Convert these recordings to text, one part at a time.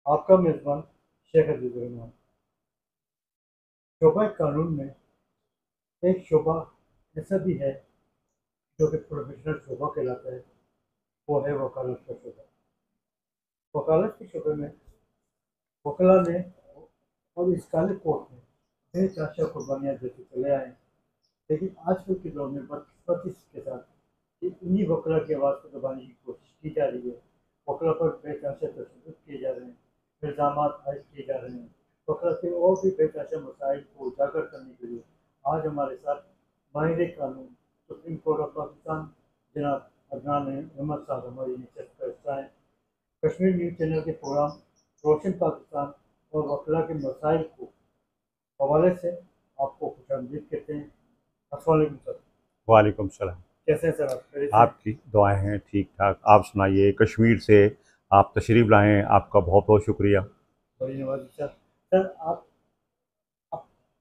आपका मेज़बान शेख अजीज़ रहमान। शोबा कानून में एक शोबा ऐसा भी है जो कि प्रोफेशनल शोबा कहलाता है, वो है वकालत का शोबा। वकालत के शोबे में वकला ने और इस काले कोर्ट में बेतहाशा कुर्बानियाँ देते चले आए हैं। लेकिन आजकल के दौर में बदकिस्मती के साथ कि इन्हीं वकला की आवाज़ को दबाने की कोशिश की जा रही है। वकला पर बेतहाशा तशद्दुद किए जा रहे हैं, इल्ज़ामात आयद किए जा रहे हैं। वकला के और भी बेतहाशा मसाइल को उजागर करने के लिए आज हमारे साथ माहिर कानून सुप्रीम कोर्ट ऑफ पाकिस्तान जनाब अदनान अहमद साहब हमारी नशस्त का हिस्सा हैं। कश्मीर न्यूज़ चैनल के प्रोग्राम रोशन पाकिस्तान और वकला के मसाइल को हवाले से आपको खुशामदीद कहते हैं। अस्सलाम वालेकुम सर। वालेकुम सलाम। कैसे हैं सर आप? खैरियत से हैं? आपकी दुआएं हैं ठीक ठाक। आप सुनाइए, कश्मीर से आप तशरीफ़ लाएँ, आपका बहुत बहुत शुक्रिया। बड़ी नवाजी सर। सर आप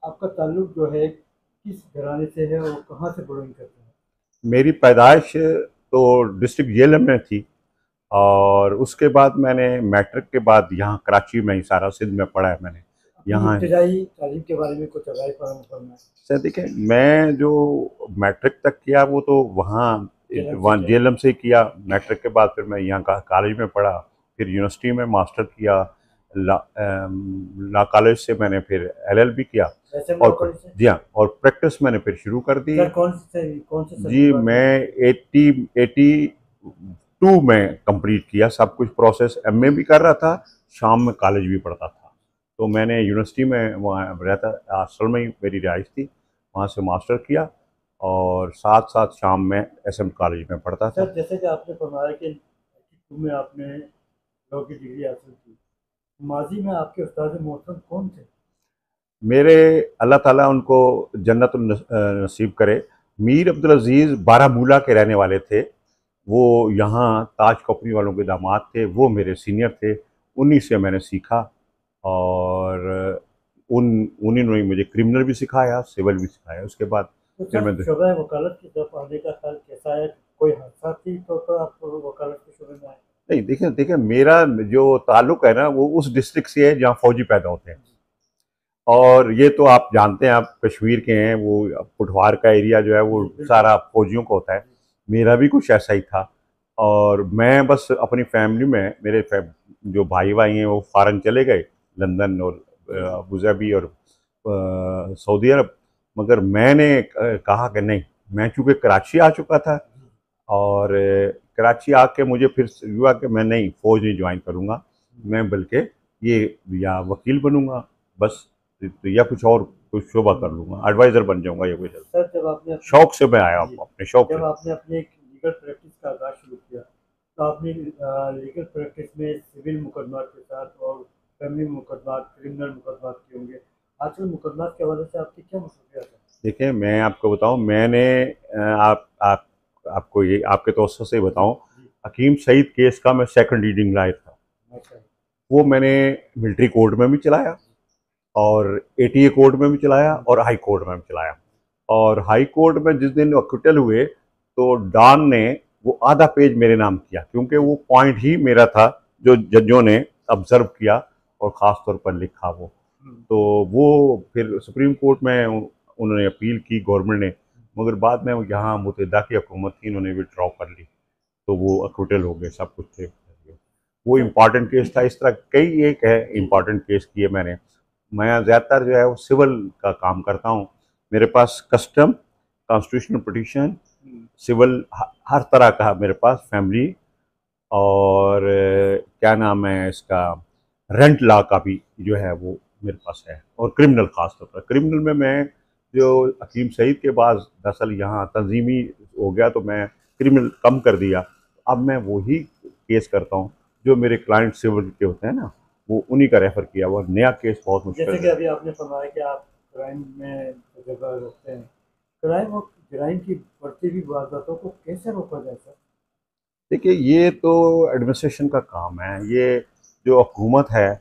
आपका ताल्लुक जो है किस घराने से है और कहाँ से बिलोंग करते हैं? मेरी पैदाइश तो डिस्ट्रिक्ट जेलम में थी, और उसके बाद मैंने मैट्रिक के बाद यहाँ कराची में ही सारा सिंध में पढ़ा है मैंने अपनी यहाँ। इब्तदाई तालीम के बारे में कुछ राय फराहम करना है। सर देखिए, मैं जो मैट्रिक तक किया वो तो वहाँ जन्म से वहाँ क्या? जेएलएम से किया। मैट्रिक के बाद फिर मैं यहाँ का कॉलेज में पढ़ा, फिर यूनिवर्सिटी में मास्टर किया। लॉ कॉलेज से मैंने फिर एलएलबी किया, वैसे में और कॉलेज से? जी हाँ, और प्रैक्टिस मैंने फिर शुरू कर दी। सर कौन से सन की जी, बात है? मैं 82 में कंप्लीट किया सब कुछ प्रोसेस। एमए भी कर रहा था, शाम में कॉलेज भी पढ़ता था। तो मैंने यूनिवर्सिटी में वहाँ रहता, हॉस्टल में ही मेरी रिहाइश थी, वहाँ से मास्टर किया, और साथ साथ शाम में एसएम कॉलेज में पढ़ता था। सर जैसे कि आपने फरमाया कि 82 में आपने लॉ की डिग्री हासिल की, माजी में आपके उस्ताद मोहतरम कौन थे? मेरे, अल्लाह ताला उनको जन्नतुल नसीब करे, मीर अब्दुल अजीज़ बारामूला के रहने वाले थे। वो यहाँ ताज कंपनी वालों के दामाद थे, वो मेरे सीनियर थे। उन्हीं से मैंने सीखा, और उन उन्हीं ने मुझे क्रिमिनल भी सिखाया, सिविल भी सिखाया। उसके बाद तो फिर सर मैं, शोबा वकालत की तरफ आने का ख्याल कैसा है? कोई हादसाती तौर पर आप वकालत के शोबे में आए? नहीं देखिए देखिए, मेरा जो ताल्लुक है ना, वो उस डिस्ट्रिक्ट से है जहाँ फौजी पैदा होते हैं। और ये तो आप जानते हैं, आप कश्मीर के हैं, वो पुठवार का एरिया जो है वो जी बिल्कुल। सारा फौजियों का होता है। मेरा भी कुछ ऐसा ही था। और मैं बस अपनी फैमिली में, जो भाई भाई हैं वो फ़ॉरेन चले गए, लंदन और जी जी। अबू धाबी और सऊदी अरब। मगर मैंने कहा कि नहीं, मैं चूँकि कराची आ चुका था, जी और कराची आके मुझे फिर हुआ कि मैं नहीं, फ़ौज नहीं ज्वाइन करूँगा, जी। मैं बल्कि ये या वकील बनूंगा बस, या कुछ और कुछ शोबा कर लूँगा, एडवाइज़र बन जाऊँगा या कुछ। सर जब आपने अपनी शौक से मैं आया, जी अपने शौक जब से। आपने अपनी एक लीगल प्रैक्टिस का आगाज शुरू किया तो आपने लीगल प्रैक्टिस में सिविल मुकदमा के साथ और फैमिली मुकदमा क्रिमिनल मुकदमा किए होंगे। आजकल मुकदमा के हवाले से आपकी क्या मसरूफियात है? देखिए, मैं आपको बताऊँ, मैंने आप आपको ये आपके तवज्जो से जी बताऊँ, जी। हकीम सईद केस का मैं सेकंड रीडिंग लायर था। माशा वो मैंने मिलिट्री कोर्ट में भी चलाया, और एटीए कोर्ट में भी चलाया, और हाई कोर्ट में भी चलाया। और हाई कोर्ट में जिस दिन अक्विटल हुए, तो डॉन ने वो आधा पेज मेरे नाम किया, क्योंकि जी। वो पॉइंट ही मेरा था जो जजों ने ऑब्जर्व किया और ख़ास तौर पर लिखा वो। हम्म, तो वो फिर सुप्रीम कोर्ट में उन्होंने अपील की गवर्नमेंट ने, मगर बाद में वो यहाँ मुतहदा की हुकूमत थी, इन्होंने विड्रॉ कर ली, तो वो अक्विटल हो गए, सब कुछ थे। वो सर इम्पॉर्टेंट केस था। इस तरह कई एक है जी जी। इम्पॉर्टेंट केस किए मैंने। मैं ज़्यादातर जो है वो सिविल का काम करता हूँ। मेरे पास कस्टम, कॉन्स्टिट्यूशनल पिटीशन, हम्म, सिविल, हर तरह का मेरे पास फैमिली, और क्या नाम है इसका, रेंट लॉ का भी जो है वो मेरे पास है, और क्रिमिनल खास तौर पर। क्रिमिनल में मैं, जो हकीम सईद के बाद दरअसल यहाँ तंजीमी हो गया, तो मैं क्रिमिनल कम कर दिया। अब मैं वही केस करता हूँ जो मेरे क्लाइंट सिविल के होते हैं ना, वो उन्हीं का रेफ़र किया हुआ। नया केस बहुत मुश्किल जैसे कि है। अभी आपने फरमाया कि आप क्राइम में तजुर्बा रखते हैं। क्राइम और जराइम की बढ़ती हुई वारदातों को कैसे रोका जाए सर? देखिए, ये तो एडमिनिस्ट्रेशन का काम है। ये जो हुकूमत है,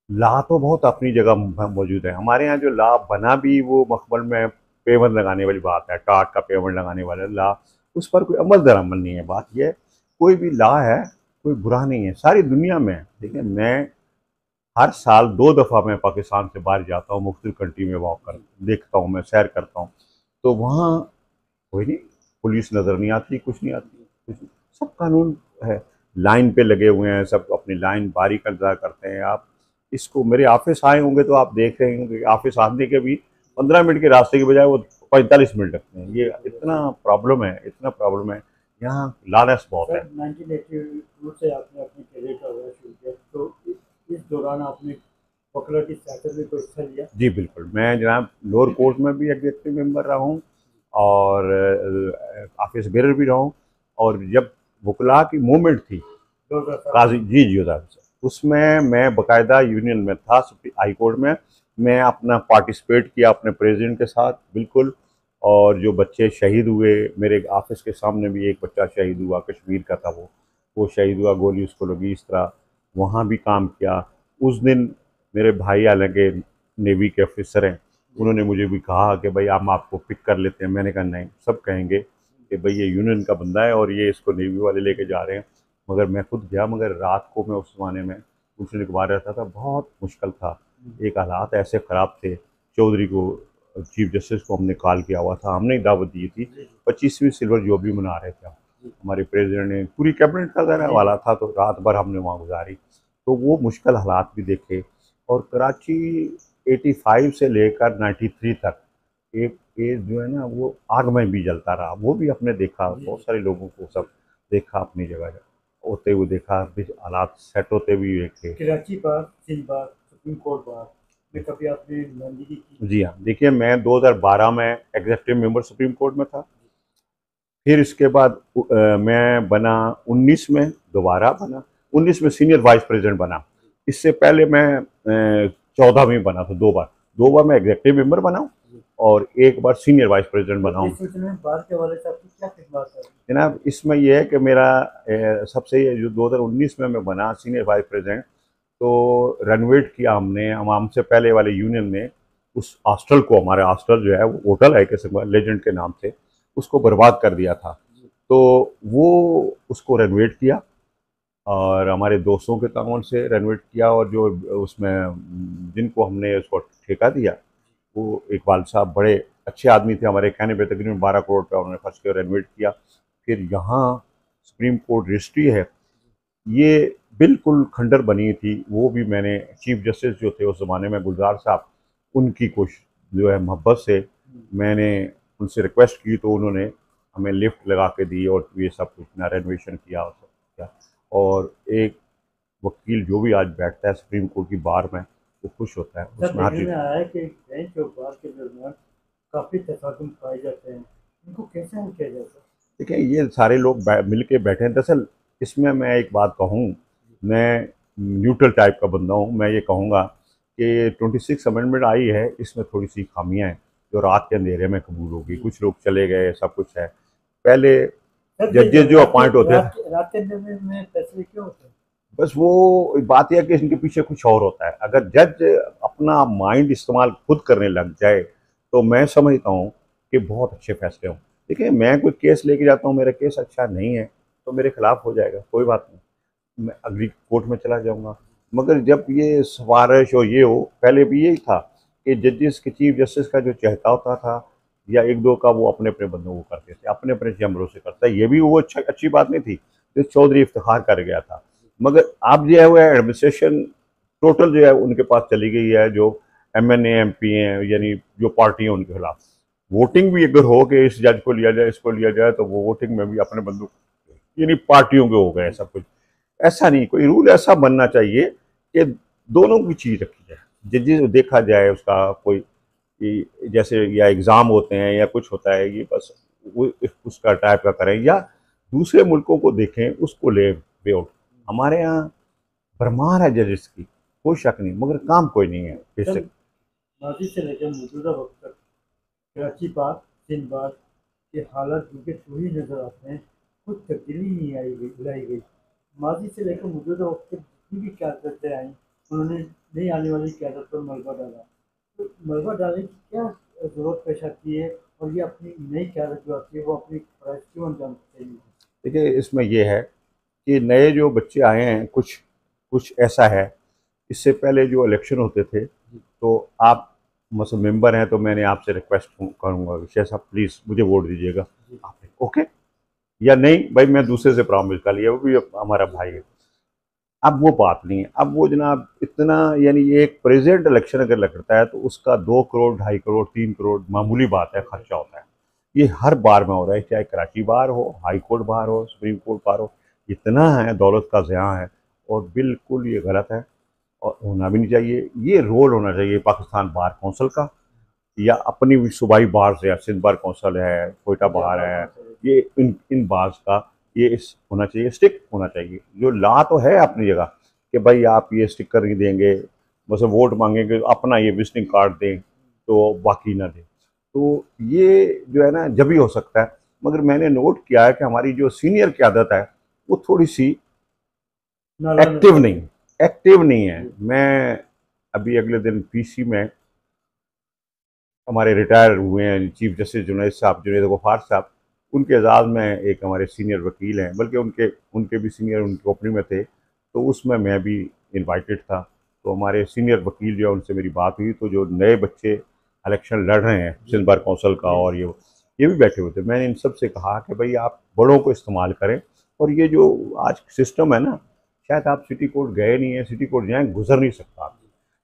लॉ तो बहुत अपनी जगह मौजूद है। हमारे यहाँ जो लॉ बना भी, वो मखमल में पेवर लगाने वाली बात है, टाट का पेवर लगाने वाला लॉ, उस पर कोई अमल दरामल नहीं है। बात यह है, कोई भी लॉ है, कोई बुरा नहीं है, सारी दुनिया में है। देखिए मैं हर साल 2 दफ़ा मैं पाकिस्तान से बाहर जाता हूँ, मुख्तलिफ कंट्री में वॉक कर देखता हूँ, मैं सैर करता हूँ। तो वहाँ कोई नहीं, पुलिस नज़र नहीं आती, कुछ नहीं आती, कुछ नहीं। सब कानून है, लाइन पे लगे हुए हैं, सब अपनी लाइन बारी का इंतजार करते हैं। आप इसको मेरे ऑफिस आए होंगे तो आप देख रहे होंगे, ऑफिस आने के भी 15 मिनट के रास्ते की बजाय वो 45 मिनट लगते हैं। ये इतना प्रॉब्लम है, इतना प्रॉब्लम है, यहाँ लालच बहुत है। सर 1982 से आपने अपनी करियर का आगाज शुरू किया, तो इस दौरान आपने वकला की सियासत में कोई हिस्सा लिया? जी बिल्कुल, मैं जनाब लोअर कोर्ट में भी एग्जीक्यूटिव मेंबर रहा हूँ और ऑफिस बेरर भी रहा हूँ। और जब वकला की मूवमेंट थी 2007 काजी जी जी उधर उसमें मैं बकायदा यूनियन में था, हाई कोर्ट में। मैं अपना पार्टिसिपेट किया अपने प्रेसिडेंट के साथ बिल्कुल। और जो बच्चे शहीद हुए, मेरे ऑफिस के सामने भी एक बच्चा शहीद हुआ, कश्मीर का था वो शहीद हुआ, गोली उसको लगी, इस तरह वहाँ भी काम किया। उस दिन मेरे भाई हालांकि नेवी के ऑफिसर हैं, उन्होंने मुझे भी कहा कि भाई हम आपको पिक कर लेते हैं। मैंने कहा नहीं, सब कहेंगे कि भाई ये यूनियन का बंदा है और ये इसको नेवी वाले लेके जा रहे हैं। मगर मैं खुद गया, मगर रात को मैं उस ज़माने में गुलशन इकबाल रहता था, बहुत मुश्किल था। एक हालात ऐसे ख़राब थे, चौधरी को चीफ जस्टिस को हमने कॉल किया हुआ था, हमने ही दावत दी थी, 25वीं सिल्वर जुबली मना रहे थे हमारे प्रेसिडेंट ने, पूरी कैबिनेट का ज़रा वाला था, तो रात भर हमने वहाँ गुजारी। तो वो मुश्किल हालात भी देखे। और कराची 85 से लेकर 93 तक एक एज जो है ना वो आग में भी जलता रहा, वो भी हमने देखा, बहुत सारे लोगों को सब देखा, अपनी जगह होते हुए देखा, फिर हालात सेट होते भी देखे। कराची बार, सिंध बार, सुप्रीम कोर्ट बार में कभी आपने नुमाइंदगी की? जी हाँ, देखिए मैं 2012 में एग्जीक्यूटिव मेंबर सुप्रीम कोर्ट में था। फिर इसके बाद मैं बना 19 में, दोबारा बना 19 में सीनियर वाइस प्रेसिडेंट बना। इससे पहले मैं 14 में बना था, 2 बार मैं एग्जीक्यूटिव मेंबर बना और एक बार सीनियर वाइस प्रेसिडेंट बना इस हूँ। सिलसिले में बार के हवाले से आपकी क्या खिदमत है? जनाब इसमें यह है कि मेरा सबसे जो 2019 में मैं बना सीनियर वाइस प्रेसिडेंट, तो रेनोवेट किया हमने, हमसे पहले वाले यूनियन ने उस हॉस्टल को, हमारे हॉस्टल जो है वो होटल है किस्म लेजेंड के नाम से, उसको बर्बाद कर दिया था। तो वो उसको रेनोवेट किया और हमारे दोस्तों के ताउन से रेनोवेट किया। और जो उसमें जिनको हमने उसको ठेका दिया, वो इकबाल साहब बड़े अच्छे आदमी थे, हमारे कहने पे तकरीबन 12 करोड़ रुपया उन्होंने खर्च किया, रेनोवेट किया। फिर यहाँ सुप्रीम कोर्ट रजिस्ट्री है, ये बिल्कुल खंडर बनी थी, वो भी मैंने चीफ जस्टिस जो थे उस ज़माने में गुलजार साहब, उनकी कोशिश जो है मोहब्बत से मैंने उनसे रिक्वेस्ट की, तो उन्होंने हमें लिफ्ट लगा के दी और ये सब कुछ ना रेनोवेशन किया और सब किया। और एक वकील जो भी आज बैठता है सुप्रीम कोर्ट की बार में, वो खुश होता है सर उसमें हर देखने चीज़। में आया है कि बेंच और बार के दरमियान काफ़ी तफाकुम पाए जाते हैं, इनको कैसे हल किया जाता है? देखिए ये सारे लोग मिल के बैठे हैं। दरअसल इसमें मैं एक बात कहूँ, मैं न्यूट्रल टाइप का बंदा हूँ। मैं ये कहूँगा कि 26 अमेंडमेंट आई है, इसमें थोड़ी सी खामियां हैं जो रात के अंधेरे में कबूल होगी। कुछ लोग चले गए, सब कुछ है। पहले सर ये जजेस जो अपॉइंट होते थे, रात के अंदर में फैसले क्यों होते हैं? बस वो बात यह है कि इनके पीछे कुछ और होता है। अगर जज अपना माइंड इस्तेमाल खुद करने लग जाए तो मैं समझता हूँ कि बहुत अच्छे फैसले हों। देखिए मैं कोई केस लेके जाता हूँ, मेरा केस अच्छा नहीं है तो मेरे खिलाफ हो जाएगा, कोई बात नहीं, मैं अगली कोर्ट में चला जाऊँगा। मगर जब ये सिफारिश और ये हो, पहले भी यही था कि जजेस के चीफ जस्टिस का जो चहता होता था या एक दो का, वो अपने अपने बंदों को करते थे, अपने अपने चैम्बरों से करता है। ये भी वो अच्छी बात नहीं थी, जो चौधरी इफ्तिखार कर गया था। मगर अब जो है वो एडमिनिस्ट्रेशन टोटल जो है उनके पास चली गई है, जो MNA MP हैं, यानी जो पार्टी है उनके खिलाफ। वोटिंग भी अगर हो कि इस जज को लिया जाए, इसको लिया जाए, तो वो वोटिंग में भी अपने बंदूक यानी पार्टियों के हो गए सब कुछ। ऐसा नहीं, कोई रूल ऐसा बनना चाहिए कि दोनों की चीज़ रखी जाए, जजेस देखा जाए उसका कोई जैसे या एग्ज़ाम होते हैं या कुछ होता है, ये बस वो उसका टाइप का करें, या दूसरे मुल्कों को देखें, उसको ले वे आउट। हमारे यहाँ भरमार है जजेस की, कोई शक नहीं, मगर काम कोई नहीं है सर इससे। माजी से लेकर मौजूदा वक्त तक कराची बार, सिंध बार के हालात बिल्कुल वही नज़र आते हैं, कुछ तब्दीली नहीं लाई गई। माजी से लेकर मौजूदा वक्त तक जितनी भी क्यादतें आई, उन्होंने नई आने वाली क्यादत पर मलबा डाला। तो मलबा डालने की क्या ज़रूरत पेश आती है, और ये अपनी नई क्यादत जो आती है वो अपनी फ़राइज़ क्यों अंजाम चाहिए? देखिए इसमें यह है कि नए जो बच्चे आए हैं, कुछ कुछ ऐसा है, इससे पहले जो इलेक्शन होते थे, तो आप मतलब मेंबर हैं, तो मैंने आपसे रिक्वेस्ट करूँगा कि शेख साहब प्लीज़ मुझे वोट दीजिएगा। आपने ओके या नहीं भाई, मैं दूसरे से प्रॉमिस कर लिया, वो भी हमारा भाई है। अब वो बात नहीं है, अब वो जनाब इतना, यानी ये एक प्रेसिडेंट इलेक्शन अगर लगता है तो उसका 2 करोड़, 2.5 करोड़, 3 करोड़ मामूली बात है, खर्चा होता है। ये हर बार में हो रहा है, चाहे कराची बार हो, हाई कोर्ट बार हो, सुप्रीम कोर्ट बार हो, इतना है, दौलत का ज़िया है, और बिल्कुल ये गलत है और होना भी नहीं चाहिए। ये रोल होना चाहिए पाकिस्तान बार कौंसिल का, या अपनी भी सूबाई बार से, सिंध बार कौंसिल है, कोयटा बार है, ये इन बार्स का ये इस होना चाहिए, स्टिक होना चाहिए। जो ला तो है अपनी जगह कि भाई आप ये स्टिकर नहीं देंगे, बस वोट मांगेंगे, अपना ये विजिटिंग कार्ड दें तो बाकी ना दें, तो ये जो है ना जब भी हो सकता है। मगर मैंने नोट किया है कि हमारी जो सीनियर क़यादत है वो थोड़ी सी एक्टिव नहीं है। मैं अभी अगले दिन पीसी में, हमारे रिटायर हुए हैं चीफ जस्टिस जुनैद गफ्फार साहब, उनके एजाज़ में एक हमारे सीनियर वकील हैं, बल्कि उनके उनके भी सीनियर उनकी कंपनी में थे, तो उसमें मैं भी इनवाइटेड था। तो हमारे सीनियर वकील जो है उनसे मेरी बात हुई, तो जो नए बच्चे इलेक्शन लड़ रहे हैं सिंध बार कौंसिल का, और ये भी बैठे हुए थे, मैंने इन सब से कहा कि भाई आप बड़ों को इस्तेमाल करें। और ये जो आज सिस्टम है ना, शायद आप सिटी कोर्ट गए नहीं है, सिटी कोर्ट जाएँ, गुजर नहीं सकता।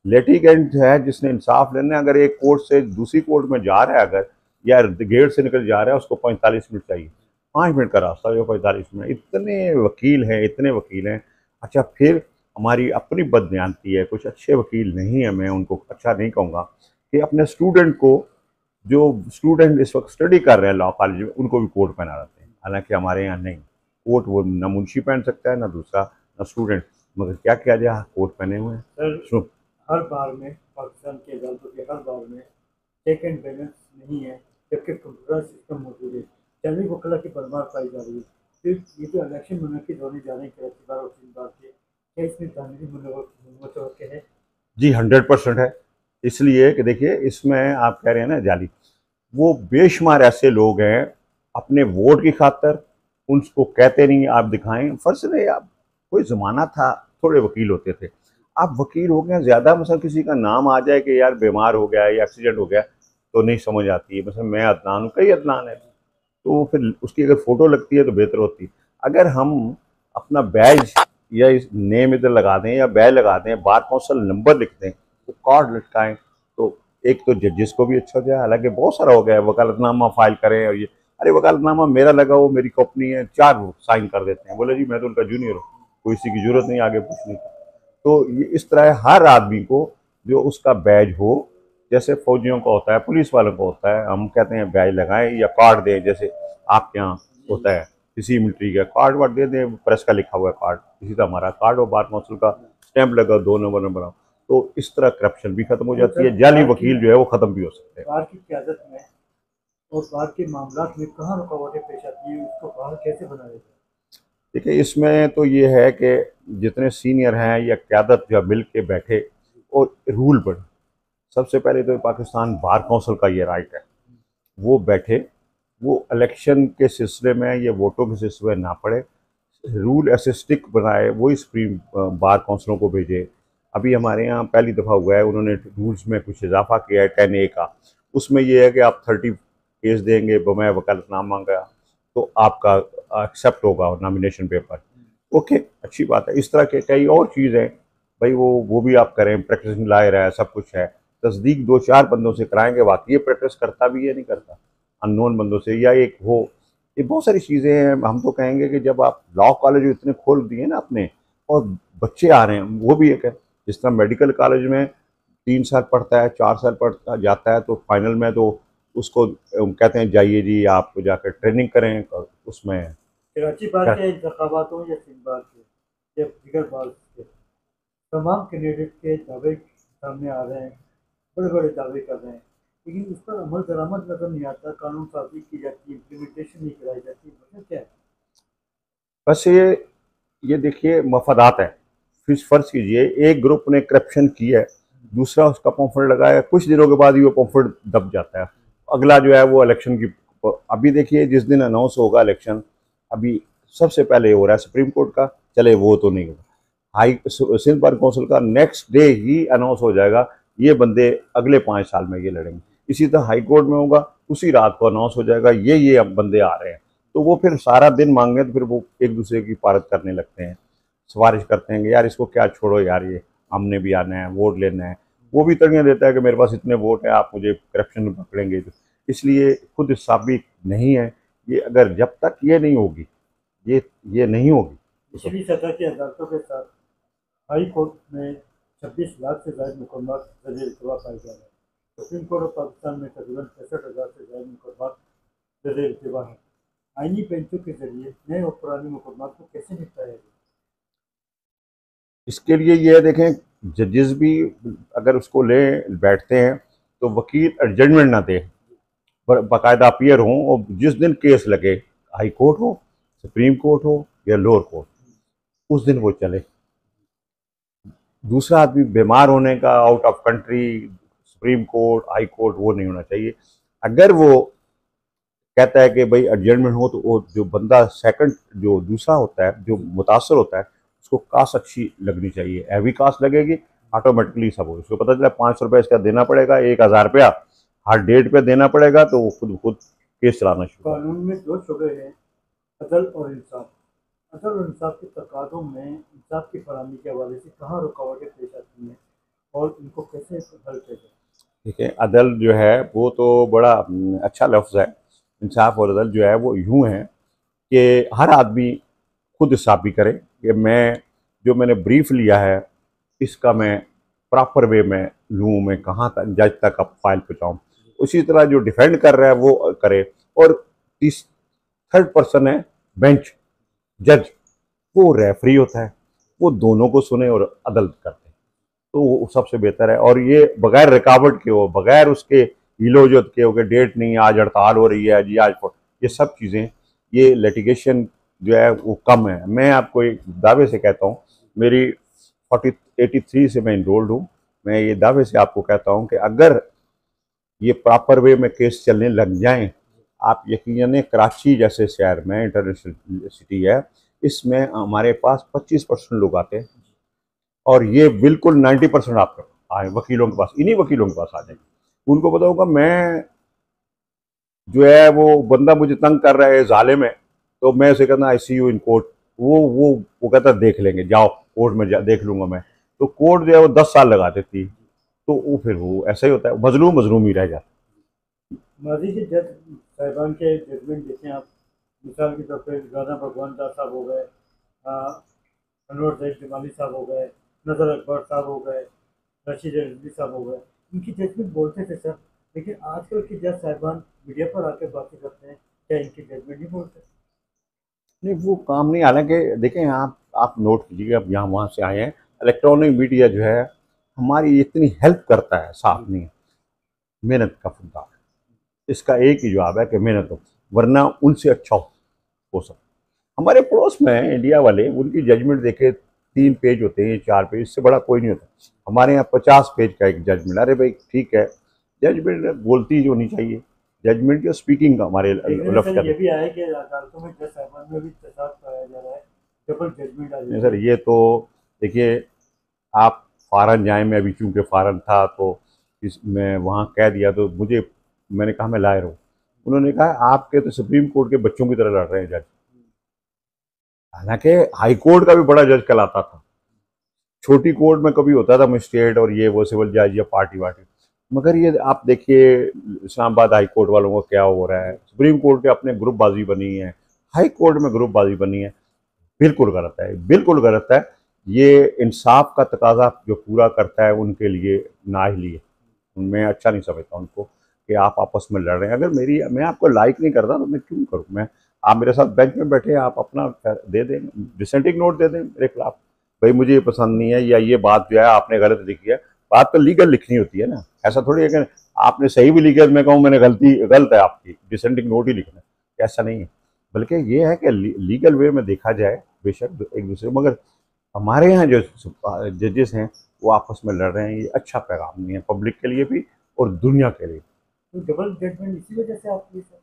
लिटिगेंट है जिसने इंसाफ लेना है, अगर एक कोर्ट से दूसरी कोर्ट में जा रहा है, अगर या गेट से निकल जा रहा है, उसको 45 मिनट चाहिए, 5 मिनट का रास्ता जो 45 मिनट, इतने वकील हैं। अच्छा, फिर हमारी अपनी बदनियती है, कुछ अच्छे वकील नहीं है, मैं उनको अच्छा नहीं कहूँगा, कि अपने स्टूडेंट को, जो स्टूडेंट इस वक्त स्टडी कर रहे हैं लॉ कॉलेज में, उनको भी कोट पहना देते हैं। हालांकि हमारे यहाँ नहीं, कोट वो ना मुंशी पहन सकता है, ना दूसरा, ना स्टूडेंट, मगर क्या किया जाए, कोट पहने हुए हैं। हर बार में पाकिस्तान के अदालतों के हर बार में चेक एंड बैलेंस नहीं है, जबकि कंप्यूटर सिस्टम मौजूद है, जाली वकला की भरमार पाई जा रही है। फिर ये जो इलेक्शन मुनक़िद होने जा रहे हैं कराची बार और सिंध बार के, क्या इसमें धांधली मुतवक्किल है? जी 100% है। इसलिए कि देखिए, इसमें आप कह रहे हैं ना जाली, वो बेशुमार ऐसे लोग हैं अपने वोट की खातर उनको कहते नहीं आप दिखाएं। फर्ज नहीं, आप कोई ज़माना था थोड़े वकील होते थे, आप वकील हो गए ज़्यादा, मतलब किसी का नाम आ जाए कि यार बीमार हो गया या एक्सीडेंट हो गया तो नहीं समझ आती है। मतलब मैं अदनान हूँ, कई अदनान है, तो फिर उसकी अगर फ़ोटो लगती है तो बेहतर होती है। अगर हम अपना बैज या इस नेम इधर लगा दें या बैज लगा दें, बार कौंसिल नंबर लिख दें, तो कार्ड लटकाएं, तो एक तो जजेस को भी अच्छा हो जाए। हालांकि बहुत सारा हो गया है, वकालतनामा फाइल करें और ये, अरे वकालतनामा मेरा लगा, वो मेरी कंपनी है, 4 साइन कर देते हैं, बोले जी मैं तो उनका जूनियर हूँ, कोई इसी की जरूरत नहीं आगे पूछने की। तो ये इस तरह हर आदमी को जो उसका बैज हो, जैसे फौजियों का होता है, पुलिस वालों को होता है, हम कहते हैं बैज लगाएं या कार्ड दें, जैसे आपके यहाँ होता है किसी मिलिट्री का कार्ड वार्ड दे दें, प्रेस का लिखा हुआ है कार्ड, इसी तरह हमारा कार्ड हो, बार कौंसिल का स्टैंप लगा, 2 नंबर बनाओ, तो इस तरह करप्शन भी खत्म हो जाती है, जाली वकील जो है वो खत्म भी हो सकते हैं। बार की क़यादत में और बार के मामलात में कहाँ रुकावटें पेश आती हैं, उसको बाहर कैसे बनाया जाए? देखिए, इसमें तो ये है कि जितने सीनियर हैं या क़यादत जब मिल के बैठे और रूल पढ़े, सबसे पहले तो पाकिस्तान बार कौंसिल का ये राइट है, वो बैठे, वो इलेक्शन के सिलसिले में या वोटों के सिलसिले में ना पड़े, रूल ऐसे स्टिक बनाए, वही सुप्रीम बार कौंसिलों को भेजे। अभी हमारे यहाँ पहली दफ़ा हुआ है, उन्होंने रूल्स में कुछ इजाफा किया है 10A का, उसमें यह है कि आप 30 केस देंगे, बमै वकालतनामा का, तो आपका एक्सेप्ट होगा नॉमिनेशन पेपर। ओके, अच्छी बात है। इस तरह के कई और चीज़ें भाई वो भी आप करें, प्रैक्टिसिंग लायर है, सब कुछ है, तस्दीक 2-4 बंदों से कराएंगे, वाकई ये प्रैक्टिस करता भी है नहीं करता, अननोन बंदों से, या एक हो, ये बहुत सारी चीज़ें हैं। हम तो कहेंगे कि जब आप लॉ कॉलेज इतने खोल दिए ना अपने, और बच्चे आ रहे हैं, वो भी एक है, जिस तरह मेडिकल कॉलेज में 3 साल पढ़ता है, 4 साल पढ़ता जाता है, तो फाइनल में तो उसको कहते हैं जाइए जी आप जाकर ट्रेनिंग करें उसमें। कराची बार के इंतखाबात हों या सिंध बार के या दीगर बार के, तमाम कैंडिडेट के दावे सामने आ रहे हैं, बड़े बड़े दावे कर रहे हैं, लेकिन उस पर अमल दरामद नजर नहीं आता, कानून साजी की जाती है, इम्प्लीमेंटेशन नहीं कराई जाती, वजह क्या है? बस ये देखिए मफादात है। फिर फ़र्ज़ कीजिए एक ग्रुप ने करप्शन की है, दूसरा उसका पॉम्फलेट लगाया, कुछ दिनों के बाद ही वो पॉम्फलेट दब जाता है, अगला जो है वो इलेक्शन की। अभी देखिए जिस दिन अनाउंस होगा इलेक्शन, अभी सबसे पहले हो रहा है सुप्रीम कोर्ट का, चले वो तो नहीं होगा, सिंध बार काउंसिल का नेक्स्ट डे ही अनाउंस हो जाएगा ये बंदे अगले 5 साल में ये लड़ेंगे। इसी तरह हाई कोर्ट में होगा, उसी रात को अनाउंस हो जाएगा ये अब बंदे आ रहे हैं। तो वो फिर सारा दिन मांगे तो फिर वो एक दूसरे की पारत करने लगते हैं, सिफारिश करते हैं कि यार इसको क्या छोड़ो यार, ये हमने भी आना है, वोट लेना है। वो भी तर्क देता है कि मेरे पास इतने वोट है, आप मुझे करप्शन में पकड़ेंगे। तो इसलिए खुद साबित नहीं है ये, अगर जब तक ये नहीं होगी, ये नहीं होगी। पिछली सतह की अदालतों के साथ हाई कोर्ट में 26 लाख से ज्यादा मुकदमा जरिए इल्तवा पाए जा रहे हैं। सुप्रीम कोर्ट ऑफ पाकिस्तान में तकरीबन 65,000 से ज्यादा मुकदमा जरिए इल्तवा है। आईनी बेंचों के जरिए नए और पुराने मुकदमा को कैसे निपटाया जाए? इसके लिए ये देखें, जजेस भी अगर उसको ले बैठते हैं तो वकील एडजमेंट ना दे, बाकायदा अपीयर हों, और जिस दिन केस लगे, हाई कोर्ट हो, सुप्रीम कोर्ट हो या लोअर कोर्ट, उस दिन वो चले। दूसरा आदमी बीमार होने का, out of country, supreme court high court, वो नहीं होना चाहिए। अगर वो कहता है कि भाई एडजमेंट हो, तो वो जो बंदा सेकंड जो दूसरा होता है, जो मुतासर होता है, उसको कास्ट अच्छी लगनी चाहिए। हैवी कास्ट लगेगी, ऑटोमेटिकली सब हो। उसको पता चला 500 रुपये इसका देना पड़ेगा, 1000 रुपया हर डेट पे देना पड़ेगा, तो वो खुद केस चलाना शुरू। कानून में दो शुबे हैं, अदल और इंसाफ। अदल और इंसाफ के तकाज़ों में इंसाफ की फराहमी के हवाले से कहाँ रुकावटें पेश आती हैं और इनको कैसे हल किया जाए? ठीक है, अदल जो है वो तो बड़ा अच्छा लफ्ज़ है। इंसाफ और अदल जो है वो यूँ है कि हर आदमी खुद साबित करे कि मैंने ब्रीफ लिया है, इसका मैं प्रॉपर वे में लूँ, मैं कहाँ तक जज तक अब फाइल पहुँचाऊँ। उसी तरह जो डिफेंड कर रहा है वो करे। और तीस थर्ड पर्सन है बेंच, जज, वो रेफरी होता है, वो दोनों को सुने और अदल करते हैं, तो वो सबसे बेहतर है। और ये बगैर रुकावट के हो, बगैर उसके इलोजत के हो कि डेट नहीं, आज हड़ताल हो रही है जी, आज ये सब चीज़ें, ये लिटिगेशन जो है वो कम है। मैं आपको एक दावे से कहता हूँ, मेरी 83 से मैं इनरोल्ड हूँ, मैं ये दावे से आपको कहता हूँ कि अगर ये प्रॉपर वे में केस चलने लग जाएं, आप यकीन जानिए कराची जैसे शहर में, इंटरनेशनल सिटी है, इसमें हमारे पास 25% लोग आते हैं, और ये बिल्कुल 90% आपके आए वकीलों के पास, इन्हीं वकीलों के पास आ जाएंगे। उनको पता होगा मैं जो है वो बंदा मुझे तंग कर रहा है जालिम है, तो मैं उसे कहता आई सी यू इन कोर्ट। वो कहता देख लेंगे, जाओ कोर्ट में देख लूंगा मैं। तो कोर्ट जो है वो 10 साल लगा देती, तो वो फिर वो ऐसा ही होता है, मजलूम मजलूम ही रह जाता है। माजी के जज साहिबान के जजमेंट देखें आप, मिसाल के तौर पर राना भगवान दास साहब हो गए, अनवर जैद जमाली साहब हो गए, नज़र अकबर साहब हो गए, रशीद रिजवी साहब हो गए। इनकी जजमेंट बोलते थे सर, लेकिन आजकल के जज साहिबान मीडिया पर आकर बातें करते हैं, क्या इनकी जजमेंट नहीं बोलते? नहीं, वो काम नहीं। हालांकि देखें, आप नोट कीजिए, अब यहाँ वहाँ से आए हैं, इलेक्ट्रॉनिक मीडिया जो है हमारी इतनी हेल्प करता है, साथ नहीं है, मेहनत का फुलदार। इसका एक ही जवाब है कि मेहनत हो, वरना उनसे अच्छा हो सकता। हमारे पड़ोस में इंडिया वाले, उनकी जजमेंट देखे 3 पेज होते हैं, 4 पेज, इससे बड़ा कोई नहीं होता। हमारे यहाँ 50 पेज का एक जजमेंट। अरे भाई ठीक है, जजमेंट बोलती होनी चाहिए, जजमेंट या स्पीकिंग का हमारे लफ्ज ये कर। भी आया कि अदालतों में जज साहिबान में भी तसाद पाया जा रहा है, डबल जजमेंट आ नहीं जाती सर, है। ये तो देखिए, आप फ़ारन जाएँ, मैं अभी चूँकि फ़ारन था तो मैं वहाँ कह दिया, तो मैंने कहा मैं लायर हूँ। उन्होंने कहा आपके तो सुप्रीम कोर्ट के बच्चों की तरह लड़ रहे हैं जज। हालांकि हाई कोर्ट का भी बड़ा जज कहलाता था, छोटी कोर्ट में कभी होता था मजिस्ट्रेट और ये वो सिविल जज या पार्टी वार्टी, मगर ये आप देखिए इस्लामाबाद हाई कोर्ट वालों को क्या हो रहा है, सुप्रीम कोर्ट के अपने ग्रुपबाजी बनी है, हाई कोर्ट में ग्रुपबाजी बनी है। बिल्कुल गलत है, बिल्कुल गलत है। ये इंसाफ का तकाजा जो पूरा करता है उनके लिए नाअहली है। मैं अच्छा नहीं समझता उनको कि आप आपस में लड़ रहे हैं। अगर मैं आपको लाइक नहीं करता तो मैं क्यों करूँ? आप मेरे साथ बेंच में बैठे, आप अपना दे दें, डिसेंटिंग नोट दे दें मेरे खिलाफ, भाई मुझे ये पसंद नहीं है, या ये बात जो है आपने गलत लिखी है। बात तो लीगल लिखनी होती है ना, ऐसा थोड़ी है कि आपने सही भी लिखी है, मैं कहूँ मैंने गलत है, आपकी डिसेंटिंग नोट ही लिखना है, ऐसा नहीं है। बल्कि ये है कि लीगल वे में देखा जाए, बेशक एक दूसरे, मगर हमारे यहाँ जो जजेस हैं वो आपस में लड़ रहे हैं, ये अच्छा पैगाम नहीं है, पब्लिक के लिए भी और दुनिया के लिए। तो डबल जजमेंट इसी वजह से आती है सर,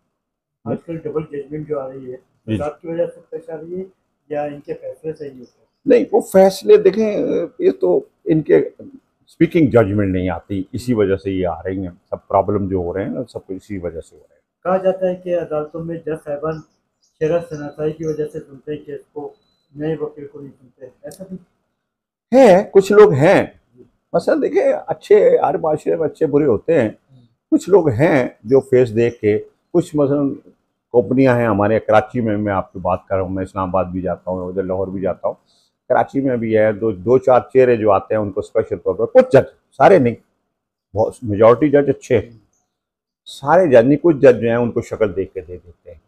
आजकल डबल जजमेंट जो आ रही है, जी। फसाद की वजह से पेश आ रही है या इनके फैसले सही होते हैं? नहीं, वो फैसले देखें, ये तो इनके स्पीकिंग जजमेंट नहीं आती, इसी वजह से ये आ रही हैं सब प्रॉब्लम जो हो रहे हैं ना, सब कुछ इसी वजह से हो रहे हैं। कहा जाता है कि अदालतों में जज साहिबान शेरा शनासाई की वजह से सुनते हैं केस को, नए वकील को नहीं सुनते, ऐसा भी? है, कुछ लोग हैं, मसलन देखिए, अच्छे हर माशरे में अच्छे बुरे होते हैं। कुछ लोग हैं जो फेस देख के, कुछ मसलन कंपनियां हैं हमारे कराची में, मैं आपकी बात कर रहा हूँ, मैं इस्लामाबाद भी जाता हूँ, उधर लाहौर भी जाता हूँ, कराची में भी है, दो दो चार चेहरे जो आते हैं उनको स्पेशल तौर पर, कुछ जज, सारे नहीं, बहुत मेजोरिटी जज अच्छे हैं, सारे जज नहीं, कुछ जज जो हैं उनको शक्ल देख के दे देते हैं,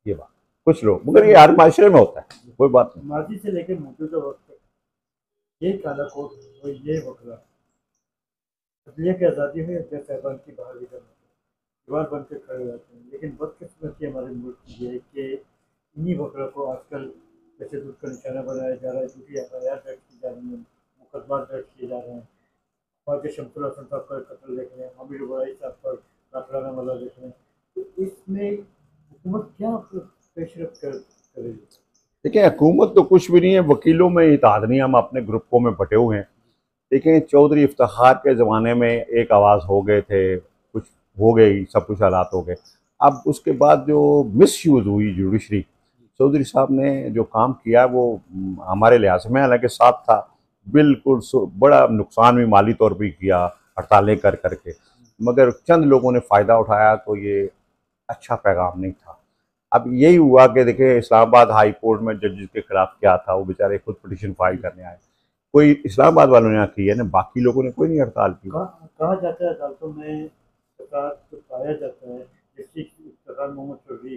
ये बात, कुछ लोग, मगर ये हर माशरे में होता है, कोई बात नहीं। माजी से लेकर मौजूदा वक्त तक ये काला कोट और ये वकला अदलिया की आज़ादी हुई, जज साहिबान की बहाली करना दीवार बन के खड़े हो जाते हैं, लेकिन बदकिस्मती हमारे मुल्क की ये है कि इन्हीं वकला को आजकल तशद्दुद का निशाना बनाया जा रहा है, झूठी एफआईआर दर्ज की जा रही है, मुकदमा दर्ज किए जा रहे हैं। ख्वाजा शमसुल हसन साहब का कत्ल देख रहे हैं, हामिद वराई साहब पर कातलाना हमला देख रहे हैं, तो इसमें हुकूमत क्या पेशरफ करेगी? देखिए, हुकूमत तो कुछ भी नहीं है, वकीलों में इत्तेहाद नहीं, हम अपने ग्रुपों में बटे हुए हैं। देखें, चौधरी इफ्तिखार के ज़माने में एक आवाज़ हो गए थे, कुछ हो गई, सब कुछ हालात हो गए। अब उसके बाद जो मिस यूज़ हुई जुडिशरी, चौधरी साहब ने जो काम किया वो हमारे लिहाज से, मैं हालांकि साथ था, बिल्कुल बड़ा नुकसान भी माली तौर पर किया, हड़तालें कर करके, मगर चंद लोगों ने फ़ायदा उठाया, तो ये अच्छा पैगाम नहीं था। अब यही हुआ कि देखिए, इस्लामाबाद हाई कोर्ट में जजेस के खिलाफ क्या था, वो बेचारे खुद पिटीशन फाइल करने आए, कोई इस्लामाबाद वालों ने की है ना, बाकी लोगों ने कोई नहीं हड़ताल की। कहा जाता है अदालतों में फसाद को पाया जाता है, जस्टिस इफ्तिखार मोहम्मद चौधरी,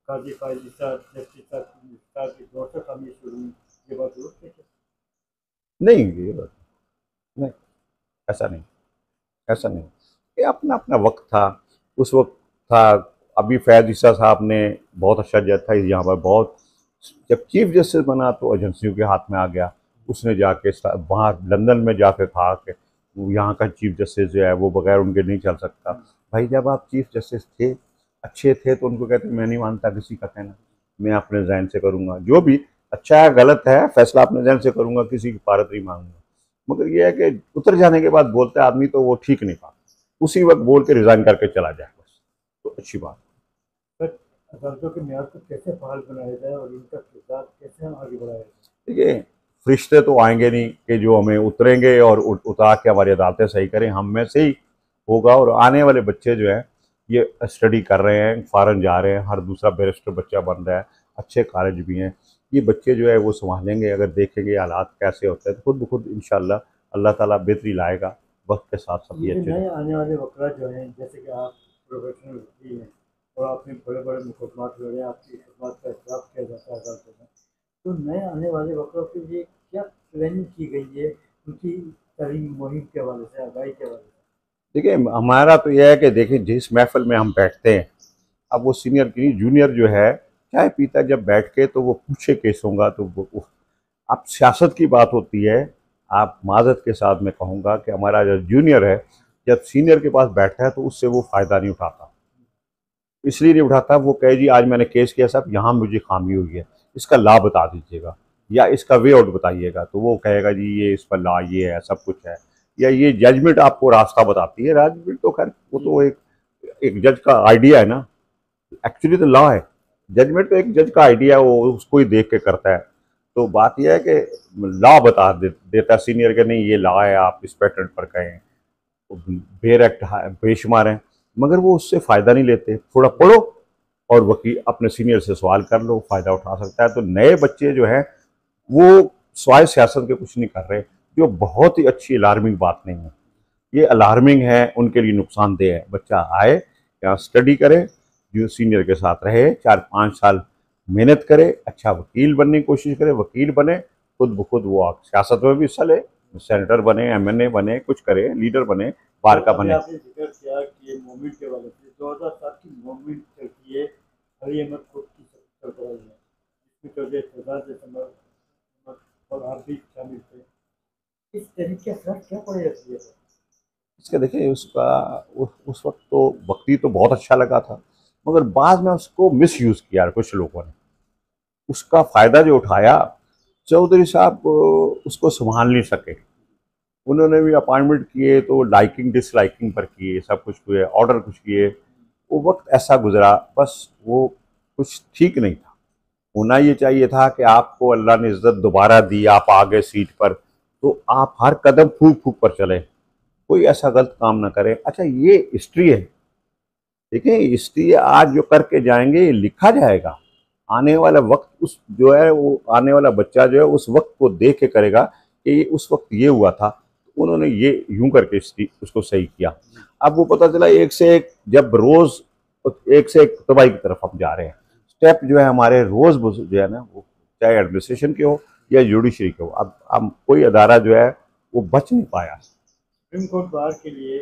काजी फाइज निसार, जस्टिस निसार की दौर से खामी शुरू हुई, ये बात दुरुस्त है क्या? नहीं, ये बात नहीं, ऐसा नहीं, ऐसा नहीं, ये अपना अपना वक्त था, उस वक्त था। अभी फैज ईसा साहब ने, बहुत अच्छा जज था यहाँ पर, बहुत, जब चीफ जस्टिस बना तो एजेंसियों के हाथ में आ गया, उसने जाके वहाँ लंदन में जाके कहा कि यहाँ का चीफ जस्टिस जो है वो बगैर उनके नहीं चल सकता। भाई, जब आप चीफ जस्टिस थे, अच्छे थे, तो उनको कहते मैं नहीं मानता किसी का कहना, मैं अपने जहन से करूँगा, जो भी अच्छा है गलत है फैसला अपने जहन से करूँगा, किसी की पारत नहीं मांगूंगा। मगर यह है कि उतर जाने के बाद बोलता है आदमी, तो वो ठीक नहीं था, उसी वक्त बोल के रिजाइन करके चला जाए बस, तो अच्छी बात। सर, अदालतों के म्यार को कैसे बहाल बनाया जाए और इनका किरदार कैसे हम आगे बढ़ाया जाए? देखिए, फरिश्ते तो आएंगे नहीं कि जो हमें उतरेंगे और उतार के हमारी अदालतें सही करें, हम में से ही होगा। और आने वाले बच्चे जो हैं ये स्टडी कर रहे हैं, फॉरेन जा रहे हैं, हर दूसरा बैरिस्टर बच्चा बन रहा है, अच्छे कॉलेज भी हैं, ये बच्चे जो है वो संभालेंगे, अगर देखेंगे हालात कैसे होते हैं तो खुद ब खुद इंशाल्लाह अल्लाह ताला बेहतरी लाएगा, वक्त के साथ सब ये ये अच्छे। नए आने वाले वकला जो हैं, जैसे कि आप प्रोफेशनल वकील हैं और आपने बड़े बड़े मुकदमात लड़े, आपकी खिदमत का एहतराम किया जाता है अदालतों में, तो नए आने वाले वकलों के लिए क्या प्लानिंग की गई है उनकी तालीम मुहिम के हवाले से, आगाही के हवाले से? देखिए, हमारा तो यह है कि देखिए, जिस महफिल में हम बैठते हैं, अब वो सीनियर की जूनियर जो है चाय पीता जब बैठ के, तो वो पूछे केस होगा, तो वो अब सियासत की बात होती है। आप माजरत के साथ मैं कहूँगा कि हमारा जो जूनियर है, जब सीनियर के पास बैठता है तो उससे वो फ़ायदा नहीं उठाता, इसलिए नहीं उठाता, वो कहे जी आज मैंने केस किया साहब, यहाँ मुझे खामी हुई है, इसका लॉ बता दीजिएगा या इसका वे आउट बताइएगा, तो वो कहेगा जी ये इस पर लॉ ये है, सब कुछ है, या ये जजमेंट आपको रास्ता बताती है। जजमेंट तो खैर वो तो एक जज का आइडिया है ना, एक्चुअली तो लॉ है, जजमेंट तो एक जज का आइडिया है, वो उसको ही देख के करता है। तो बात यह है कि लॉ देता है सीनियर के, नहीं ये लॉ है, आप इस पैटर्न पर कहें, बेर एक्ट बेशुमार हैं, मगर वो उससे फ़ायदा नहीं लेते। थोड़ा पढ़ो और वकील अपने सीनियर से सवाल कर लो, फ़ायदा उठा सकता है। तो नए बच्चे जो हैं वो स्वाय सियासत के कुछ नहीं कर रहे, जो बहुत ही अच्छी अलार्मिंग बात नहीं है, ये अलार्मिंग है, उनके लिए नुकसानदेह है। बच्चा आए यहाँ स्टडी करे, जो सीनियर के साथ रहे, 4-5 साल मेहनत करे, अच्छा वकील बनने की कोशिश करे, वकील बने, खुद ब खुद वो सियासत में भी हिस्सा ले, सेनेटर बने, एमएनए बने, कुछ करे, लीडर बने, बार का बने। आपने जिक्र किया कि ये मूवमेंट के वाले से 2007 की मूवमेंट चलती है, अली अहमद खुद की सरबराही है, इसमें चौधरी एतजाज जैसे और आप भी शामिल थे, इस तरीके से क्या पड़े रहती है? इसका देखिए, उसका उस वक्त तो वक्ती तो बहुत अच्छा लगा था, मगर बाद में उसको मिस यूज़ किया कुछ लोगों ने, उसका फ़ायदा जो उठाया, चौधरी साहब उसको संभाल नहीं सके। उन्होंने भी अपॉइंटमेंट किए तो लाइकिंग डिसलाइकिंग पर किए, सब कुछ हुए, ऑर्डर कुछ किए। वो वक्त ऐसा गुजरा, बस वो कुछ ठीक नहीं था। होना ये चाहिए था कि आपको अल्लाह ने इज्जत दोबारा दी, आप आ गए सीट पर, तो आप हर कदम फूक फूक पर चले, कोई ऐसा गलत काम ना करे। अच्छा, ये हिस्ट्री है, देखिए हिस्ट्री आज जो करके जाएंगे ये लिखा जाएगा। आने वाला वक्त उस जो है वो आने वाला बच्चा जो है उस वक्त को देख के करेगा कि ये उस वक्त ये हुआ था, तो उन्होंने ये यूं करके उसको सही किया। अब वो पता चला एक से एक, जब रोज एक से एक तबाही की तरफ हम जा रहे हैं, स्टेप जो है हमारे रोज जो है ना, वो चाहे एडमिनिस्ट्रेशन के हो या जुडिशरी के हो, अब हम कोई अदारा जो है वो बच नहीं पाया। सुप्रीम कोर्ट बार के लिए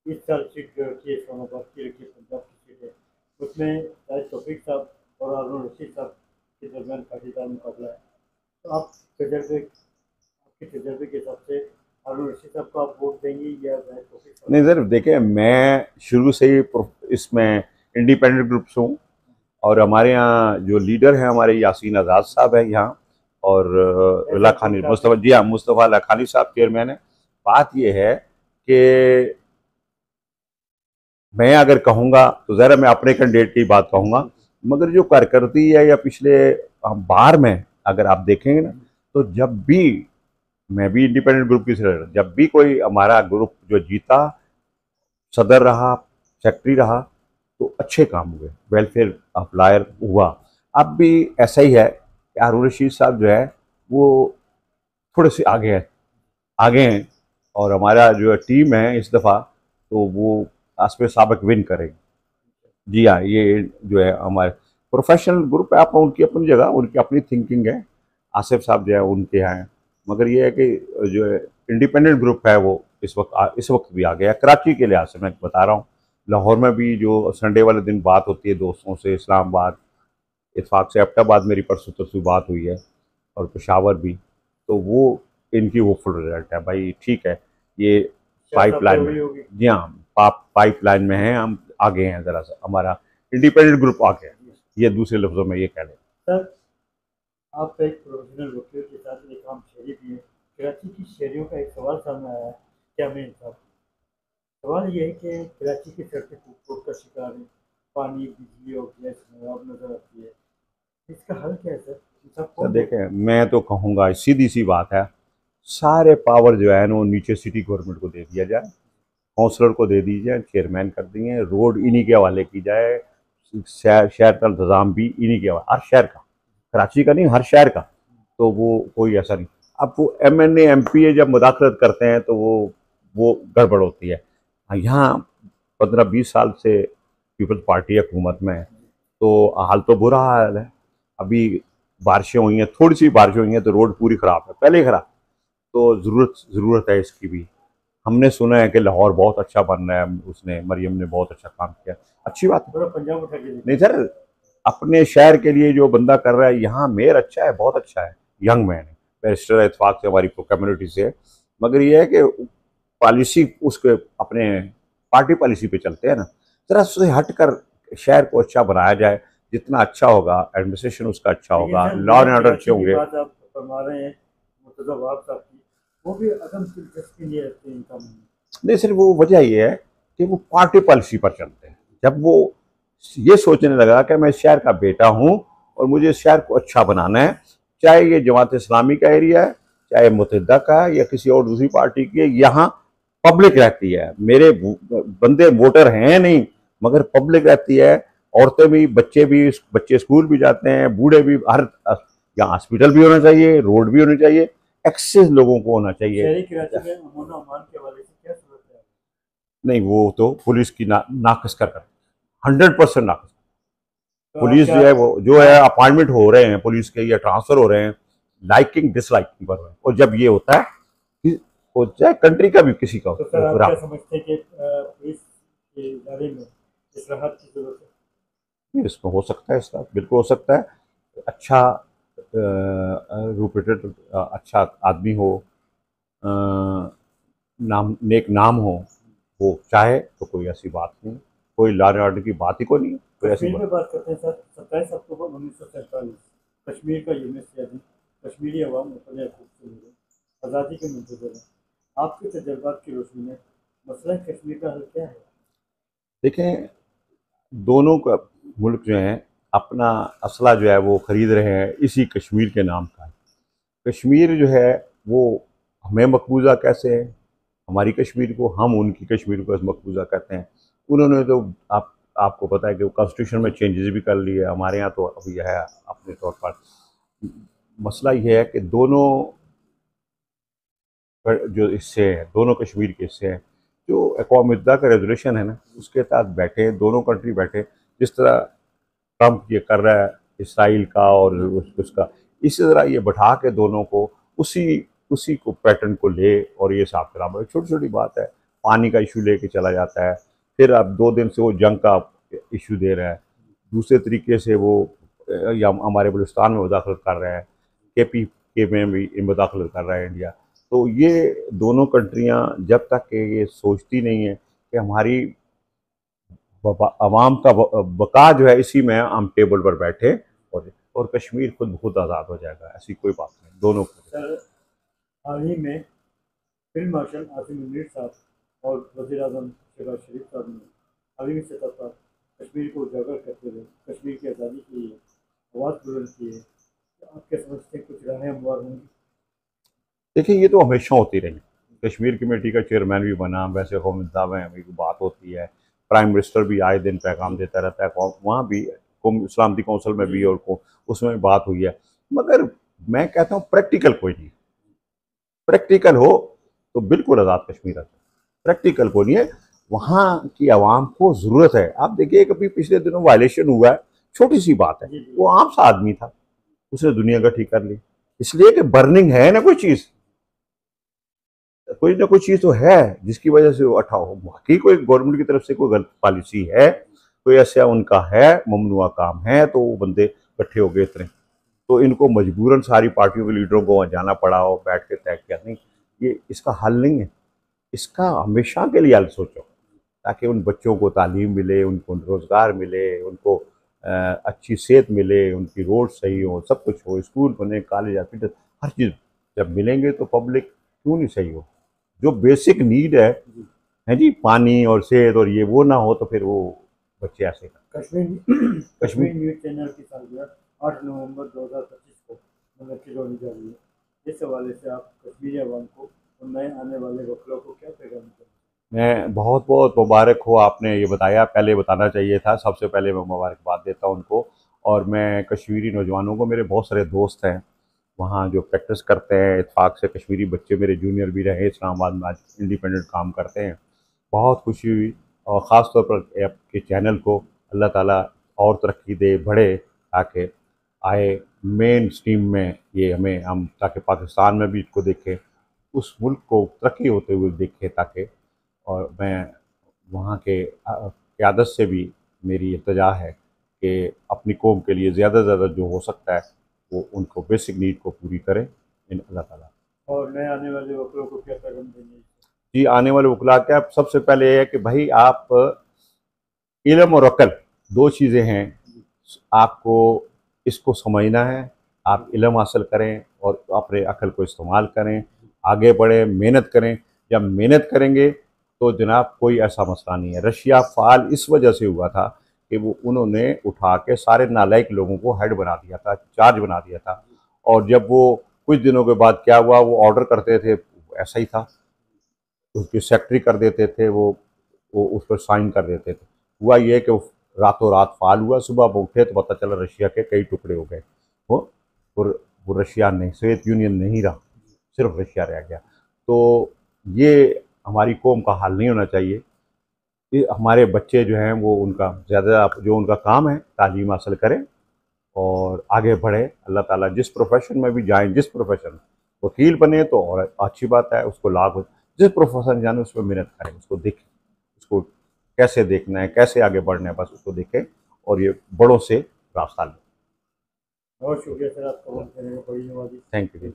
इस साल सीट जो रखी है इस्लामाबाद की रखी है, पंजाब की सीट है, उसमें शायद तौफीक साहब और हारून रशीद साहब के दरमियान पाटीदार मुकाबला है। तो आप आपके तजर्बे के हिसाब से हारून रशीद साहब को आप वोट देंगे या शायद तौफीक साहब? नहीं सर, देखिए मैं शुरू से ही इसमें इंडिपेंडेंट ग्रुप से हूँ, और हमारे यहाँ जो लीडर हैं हमारे यासीन आज़ाद साहब है यहाँ, और लाखानी मुस्तफ़ा, जी हाँ, मुस्तफ़ा लाखानी साहब चेयरमैन है। बात ये है कि मैं अगर कहूँगा तो ज़रा मैं अपने कैंडिडेट की बात कहूँगा, मगर जो कारकर्दगी है या पिछले बार में अगर आप देखेंगे ना, तो जब भी मैं भी इंडिपेंडेंट ग्रुप की तरह, जब भी कोई हमारा ग्रुप जो जीता, सदर रहा, सेक्रेटरी रहा, तो अच्छे काम हुए, वेलफेयर अप्लायर हुआ। अब भी ऐसा ही है कि हारून रशीद साहब जो है वो थोड़े से आगे हैं, और हमारा जो टीम है इस दफ़ा, तो वो आसपे साबिक विन करेगी। जी हाँ, ये जो है हमारे प्रोफेशनल ग्रुप है, आप उनकी अपनी जगह, उनकी अपनी थिंकिंग है। आसिफ साहब जो है उनके यहाँ हैं, मगर ये है कि जो है इंडिपेंडेंट ग्रुप है वो इस वक्त भी आ गया। कराची के लिहाज से मैं बता रहा हूँ, लाहौर में भी जो संडे वाले दिन बात होती है दोस्तों से, इस्लामाबाद, इतफाक से एबटाबाद मेरी परसों तरसों बात हुई है, और पेशावर भी, तो वो इनकी होपफुल रिजल्ट है भाई। ठीक है, ये पाइपलाइन में, जी हाँ, पाइपलाइन में है, हम आगे हैं, ज़रा सा हमारा इंडिपेंडेंट ग्रुप आ गया, ये दूसरे लफ्ज़ों में ये कह लें। सर, आप एक प्रोफेशनल वकील के साथ एक आम शहरी भी हैं। कराची की शहरियों का एक सवाल सामने आया है, क्या मैं इंसाफ? सवाल ये है कि कराची की सड़कें टूट का शिकार है, पानी, बिजली और गैस खराब नजर आती है, इसका हल क्या है सर? इंसाफ तो कौन देगा? देखें, मैं तो कहूँगा सीधी सी बात है, सारे पावर जो है ना वो नीचे सिटी गवर्नमेंट को दे दिया जाए, काउंसलर को दे दीजिए, चेयरमैन कर दिए, रोड इन्हीं के हवाले की जाए, शहर का इंतज़ाम भी इन्हीं के हवाले, हर शहर का, कराची का नहीं, हर शहर का। तो वो कोई ऐसा नहीं। अब वो MNA MPA जब मुदाखलत करते हैं तो वो गड़बड़ होती है। यहाँ 15-20 साल से पीपल्स पार्टी हुकूमत में है, तो हाल तो बुरा हाल है। अभी बारिशें हुई हैं, थोड़ी सी बारिशें हुई हैं तो रोड पूरी ख़राब है, पहले ही ख़राब। तो ज़रूरत है इसकी भी। हमने सुना है कि लाहौर बहुत अच्छा बन रहा है, उसने मरियम ने बहुत अच्छा काम किया, अच्छी बात है। पूरा पंजाब उठा के नहीं सर, अपने शहर के लिए जो बंदा कर रहा है, यहाँ मेयर अच्छा है, बहुत अच्छा है, यंग मैन है, बैरिस्टर है, इत्तेफाक से हमारी कम्युनिटी से है। मगर ये है कि पॉलिसी उसके अपने पार्टी पॉलिसी पे चलते हैं ना, ज़रा उससे हट कर शहर को अच्छा बनाया जाए, जितना अच्छा होगा एडमिनिस्ट्रेशन उसका अच्छा होगा, लॉ एंड ऑर्डर अच्छे होंगे। बात आप फरमा रहे हैं मुर्तज़ा वाब साहब की, वो भी अदम दिलचस्पी नहीं रखते इन कामों में। नहीं सिर्फ वो वजह ये है कि वो पार्टी पॉलिसी पर चलते हैं। जब वो ये सोचने लगा कि मैं शहर का बेटा हूँ और मुझे शहर को अच्छा बनाना है, चाहे ये जमात इस्लामी का एरिया है, चाहे मुतहदा का है, या किसी और दूसरी पार्टी की है, यहाँ पब्लिक रहती है, मेरे बंदे वोटर हैं नहीं, मगर पब्लिक रहती है, औरतें भी, बच्चे स्कूल भी जाते हैं, बूढ़े भी, हर यहाँ हॉस्पिटल भी होना चाहिए, रोड भी होने चाहिए, एक्सेस लोगों को होना चाहिए। शहरी कराची में अमन और अमान के हवाले से क्या सूरत है? नहीं, वो तो पुलिस की नाकस कर 100% नाकस। तो पुलिस जो है वो जो है अपॉइंटमेंट हो रहे हैं पुलिस के या ट्रांसफर हो रहे हैं, लाइकिंग डिसलाइकिंग पर, और जब ये होता है वो चाहे कंट्री का भी किसी का, तो सर आप क्या समझते हैं कि पुलिस के इदारे में इस्लाहात की जरूरत है? इसमें हो सकता है, इसका बिल्कुल हो सकता है। अच्छा रूपेटेड अच्छा आदमी हो, नेक नाम हो, वो चाहे तो कोई ऐसी बात नहीं, कोई लॉ एंड ऑर्डर की बात ही को नहीं, कोई ऐसी बात करते हैं सर। 27 अक्टूबर 1947 कश्मीर का यूनिस यानी कश्मीरी अवाम अपने खूब से मिले, आज़ादी के मंतज़र हैं। आपके तजर्बात की रोशनी में मसला कश्मीर का हल क्या है? देखें, दोनों का मुल्क जो है अपना असला जो है वो खरीद रहे हैं इसी कश्मीर के नाम का। कश्मीर जो है वो हमें मकबूजा कैसे है, हमारी कश्मीर को हम उनकी कश्मीर को मकबूजा कहते हैं। उन्होंने तो आपको पता है कि वो कॉन्स्टिट्यूशन में चेंजेस भी कर लिए। हमारे यहाँ तो अभी है अपने तौर पर। मसला ये है कि दोनों जो हिस्से हैं, दोनों कश्मीर के हिस्से हैं, जो अक़वाम मुत्तहिदा का रेजोल्यूशन है ना, उसके तहत बैठे दोनों कंट्री बैठे। जिस तरह ट्रंप ये कर रहा है इसराइल का और उसका, इसी तरह ये बैठा के दोनों को उसी उसी को पैटर्न को ले और ये साफ कराम। छोटी छोटी बात है, पानी का इशू लेके चला जाता है, फिर अब 2 दिन से वो जंग का इशू दे रहा है, दूसरे तरीके से वो या हमारे बलूचिस्तान में मुदाखलत कर रहा है, के में भी मुदाखलत कर रहा है इंडिया। तो ये दोनों कंट्रियां जब तक कि ये सोचती नहीं है कि हमारी आवाम का बका जो है इसी में हम टेबल पर बैठे और कश्मीर खुद खुद आज़ाद हो जाएगा, ऐसी कोई बात नहीं। दोनों सर, हाल ही में फील्ड मार्शल आसिम मुनीर साहब और वज़ीर आज़म शहबाज शरीफ साहब ने आलमी सतह पर कश्मीर को उजागर करते हुए कश्मीर की आज़ादी के लिए आवाज़ बुलंद की है। तो आप क्या समझते हैं, कुछ राहें हमवार होंगी? देखिए, ये तो हमेशा होती रही। कश्मीर कमेटी का चेयरमैन भी बना, वैसे कौम में अभी बात होती है, प्राइम मिनिस्टर भी आए दिन पैगाम देता रहता है, वहाँ भी सलामती कौंसिल में भी और उसमें बात हुई है। मगर मैं कहता हूँ प्रैक्टिकल कोई नहीं। प्रैक्टिकल हो तो बिल्कुल आज़ाद कश्मीर है। प्रैक्टिकल को नहीं है, वहाँ की आवाम को ज़रूरत है। आप देखिए, कभी पिछले दिनों वायलेशन हुआ है, छोटी सी बात है, वो आम सा आदमी था, उसने दुनिया इकट्ठी कर ली, इसलिए कि बर्निंग है ना कोई चीज़, कोई ना कोई चीज़ तो है जिसकी वजह से वो अठा हो। बाकी कोई गवर्नमेंट की तरफ से कोई गलत पॉलिसी है, कोई ऐसा उनका है ममनुआ काम है, तो वो बंदे इकट्ठे हो गए इतने, तो इनको मजबूरन सारी पार्टियों के लीडरों को वहाँ जाना पड़ा हो, बैठ के तय किया। नहीं, ये इसका हल नहीं है। इसका हमेशा के लिए हल सोचो, ताकि उन बच्चों को तालीम मिले, उनको रोज़गार मिले, उनको अच्छी सेहत मिले, उनकी रोड सही हो, सब कुछ हो, स्कूल बने, कॉलेज हॉस्पिटल, हर चीज़ जब मिलेंगे तो पब्लिक क्यों नहीं सही हो। जो बेसिक नीड है जी, पानी और सेहत और ये वो ना हो तो फिर वो बच्चे ऐसे कर। कश्मीर न्यूज़ चैनल की सालगिरह 8 नवंबर 2025 को मुनक्किद होने जा रही है। इस हवाले से आप कश्मीरी अवाम को और नए आने वाले वकलों को क्या पैगाम देंगे? मैं बहुत बहुत मुबारक हो, आपने ये बताया, पहले बताना चाहिए था। सबसे पहले मैं मुबारकबाद देता हूँ उनको। और मैं कश्मीरी नौजवानों को, मेरे बहुत सारे दोस्त हैं वहाँ जो प्रैक्टिस करते हैं, इत्तेफाक से कश्मीरी बच्चे मेरे जूनियर भी रहे इस्लामाबाद में, आज इंडिपेंडेंट काम करते हैं। बहुत खुशी हुई। और ख़ास तौर पर आपके चैनल को अल्लाह ताला और तरक्की दे, बढ़े, ताकि आए मेन स्ट्रीम में ये हम ताकि पाकिस्तान में भी इसको देखें, उस मुल्क को तरक्की होते हुए देखें, ताकि। और मैं वहाँ के क़यादत से भी मेरी इल्तिजा है कि अपनी कौम के लिए ज़्यादा से ज़्यादा जो हो सकता है वो उनको बेसिक नीड को पूरी करें इन अल्लाह ताला। और नए आने वाले वकलों को क्या पैगाम देंगे? जी, आने वाले वकला क्या, सबसे पहले ये है कि भाई आप इल्म और अकल 2 चीज़ें हैं, आपको इसको समझना है। आप इल्म हासिल करें और अपने अकल को इस्तेमाल करें, आगे बढ़ें, मेहनत करें। जब मेहनत करेंगे तो जनाब कोई ऐसा मसला नहीं है। रशिया फ़ाल इस वजह से हुआ था कि वो उन्होंने उठा के सारे नालायक लोगों को हेड बना दिया था, चार्ज बना दिया था। और जब वो कुछ दिनों के बाद क्या हुआ, वो ऑर्डर करते थे, ऐसा ही था, उसकी सेक्रेटरी कर देते थे, वो उस पर साइन कर देते थे। हुआ ये कि वो रातों रात फाल हुआ, सुबह वो उठे तो पता चला रशिया के कई टुकड़े हो गए। वो और वो रशिया नहीं, सोवियत यूनियन नहीं रहा, सिर्फ रशिया रह गया। तो ये हमारी कौम का हाल नहीं होना चाहिए। ये हमारे बच्चे जो हैं वो उनका ज़्यादा जो उनका काम है तालीम हासिल करें और आगे बढ़े। अल्लाह ताला जिस प्रोफेशन में भी जाएं, जिस प्रोफेशन, वकील बने तो और अच्छी बात है, उसको लाभ हो। जिस प्रोफेशन जाने उसमें मेहनत करें, उसको देखें, उसको कैसे देखना है, कैसे आगे बढ़ना है, बस उसको देखें और ये बड़ों से रास्ता लें। बहुत शुक्रिया सर, आपका वक्त देने का, बड़ी नवाजी। Thank you.